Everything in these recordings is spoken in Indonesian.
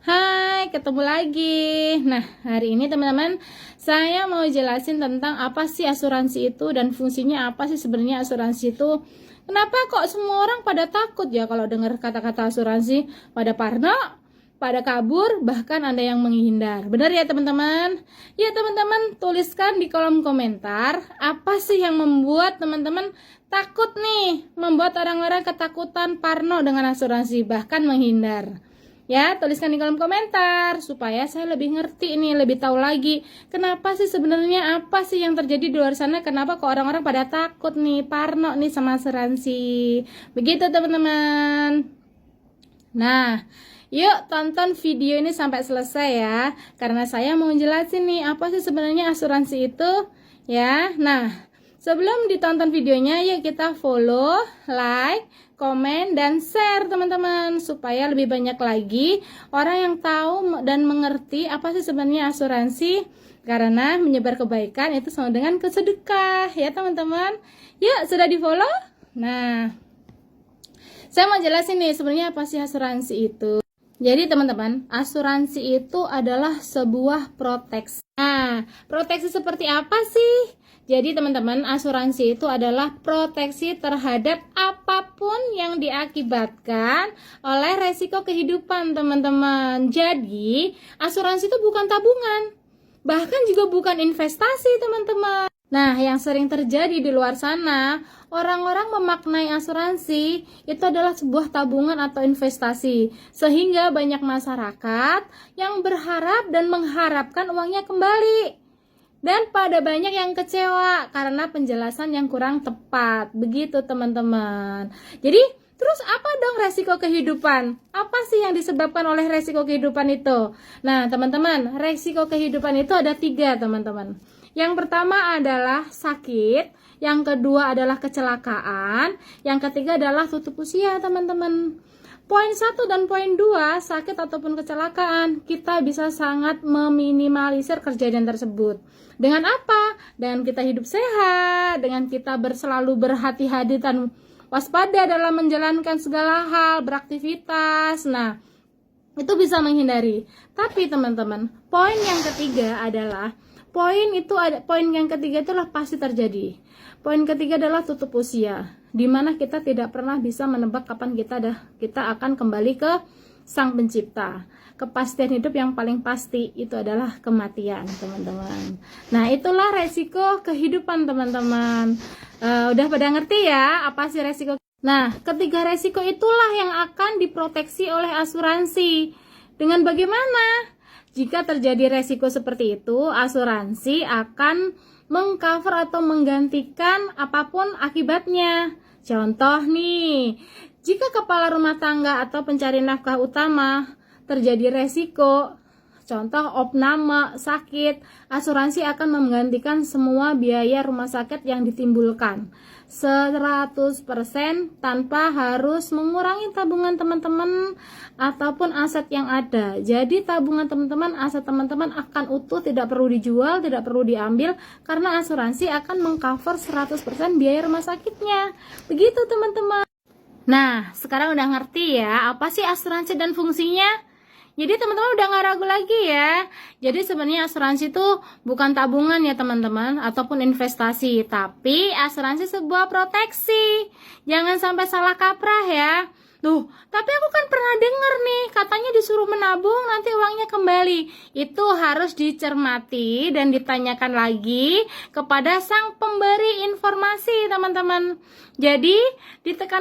Hai, ketemu lagi. Nah, hari ini teman-teman, saya mau jelasin tentang apa sih asuransi itu dan fungsinya apa sih sebenarnya asuransi itu. Kenapa kok semua orang pada takut ya kalau dengar kata-kata asuransi? Pada parno, pada kabur, bahkan ada yang menghindar. Benar ya teman-teman? Ya teman-teman, tuliskan di kolom komentar apa sih yang membuat teman-teman takut nih, membuat orang-orang ketakutan, parno dengan asuransi, bahkan menghindar. Ya, tuliskan di kolom komentar supaya saya lebih ngerti nih, lebih tahu lagi kenapa sih sebenarnya apa sih yang terjadi di luar sana, kenapa kok orang-orang pada takut nih, parno nih sama asuransi. Begitu teman-teman. Nah, yuk tonton video ini sampai selesai ya, karena saya mau jelasin nih apa sih sebenarnya asuransi itu ya. Nah, sebelum ditonton videonya, yuk kita follow, like, komen, dan share teman-teman supaya lebih banyak lagi orang yang tahu dan mengerti apa sih sebenarnya asuransi, karena menyebar kebaikan itu sama dengan kesedekah ya teman-teman. Yuk, sudah di follow? Nah, saya mau jelasin nih sebenarnya apa sih asuransi itu. Jadi teman-teman, asuransi itu adalah sebuah proteksi. Nah, proteksi seperti apa sih? Jadi teman-teman, asuransi itu adalah proteksi terhadap apapun yang diakibatkan oleh resiko kehidupan teman-teman. Jadi, asuransi itu bukan tabungan, bahkan juga bukan investasi teman-teman. Nah, yang sering terjadi di luar sana, orang-orang memaknai asuransi itu adalah sebuah tabungan atau investasi, sehingga banyak masyarakat yang berharap dan mengharapkan uangnya kembali. Dan pada banyak yang kecewa karena penjelasan yang kurang tepat. Begitu teman-teman. Jadi, terus apa dong resiko kehidupan? Apa sih yang disebabkan oleh resiko kehidupan itu? Nah, teman-teman, resiko kehidupan itu ada 3, teman-teman. Yang pertama adalah sakit, yang kedua adalah kecelakaan, yang ketiga adalah tutup usia, teman-teman. Poin 1 dan poin 2, sakit ataupun kecelakaan, kita bisa sangat meminimalisir kejadian tersebut. Dengan apa? Dengan kita hidup sehat, dengan kita selalu berhati-hati dan waspada dalam menjalankan segala hal, beraktivitas. Nah, itu bisa menghindari. Tapi teman-teman, poin yang ketiga adalah poin yang ketiga itulah pasti terjadi. Poin ketiga adalah tutup usia, di mana kita tidak pernah bisa menebak kapan kita akan kembali ke Sang Pencipta. Kepastian hidup yang paling pasti itu adalah kematian, teman-teman. Nah, itulah resiko kehidupan, teman-teman. Udah pada ngerti ya apa sih resiko? Nah, ketiga resiko itulah yang akan diproteksi oleh asuransi. Dengan bagaimana? Jika terjadi resiko seperti itu, asuransi akan mengcover atau menggantikan apapun akibatnya. Contoh nih, jika kepala rumah tangga atau pencari nafkah utama terjadi resiko, contoh opname, sakit, asuransi akan menggantikan semua biaya rumah sakit yang ditimbulkan 100% tanpa harus mengurangi tabungan teman-teman ataupun aset yang ada. Jadi tabungan teman-teman, aset teman-teman akan utuh, tidak perlu dijual, tidak perlu diambil, karena asuransi akan mengcover 100% biaya rumah sakitnya. Begitu teman-teman. Nah, sekarang udah ngerti ya apa sih asuransi dan fungsinya? Jadi teman-teman udah gak ragu lagi ya. Jadi sebenarnya asuransi itu bukan tabungan ya teman-teman, ataupun investasi, tapi asuransi sebuah proteksi. Jangan sampai salah kaprah ya. Tuh, tapi aku kan pernah dengar nih, katanya disuruh menabung nanti uangnya kembali. Itu harus dicermati dan ditanyakan lagi kepada sang pemberi informasi, teman-teman. Jadi,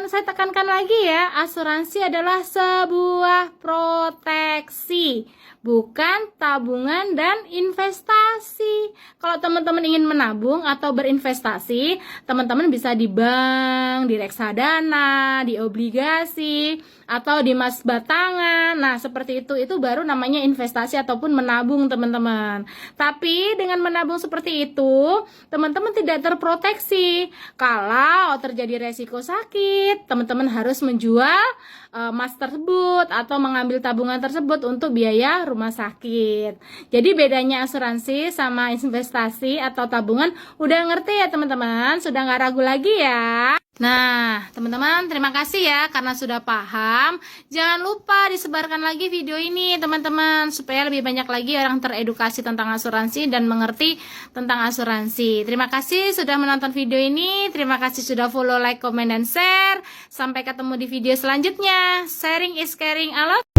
saya tekankan lagi ya, asuransi adalah sebuah proteksi, bukan tabungan dan investasi. Kalau teman-teman ingin menabung atau berinvestasi, teman-teman bisa di bank, di reksadana, di obligasi, atau di emas batangan. Nah, seperti itu baru namanya investasi ataupun menabung, teman-teman. Tapi dengan menabung seperti itu, teman-teman tidak terproteksi. Kalau terjadi resiko sakit, teman-teman harus menjual emas tersebut atau mengambil tabungan tersebut untuk biaya rumah sakit. Jadi bedanya asuransi sama investasi atau tabungan udah ngerti ya teman-teman? Sudah nggak ragu lagi ya? Nah, teman-teman, terima kasih ya karena sudah paham. Jangan lupa disebarkan lagi video ini, teman-teman, supaya lebih banyak lagi orang teredukasi tentang asuransi dan mengerti tentang asuransi. Terima kasih sudah menonton video ini. Terima kasih sudah follow, like, comment, dan share. Sampai ketemu di video selanjutnya. Sharing is caring. I love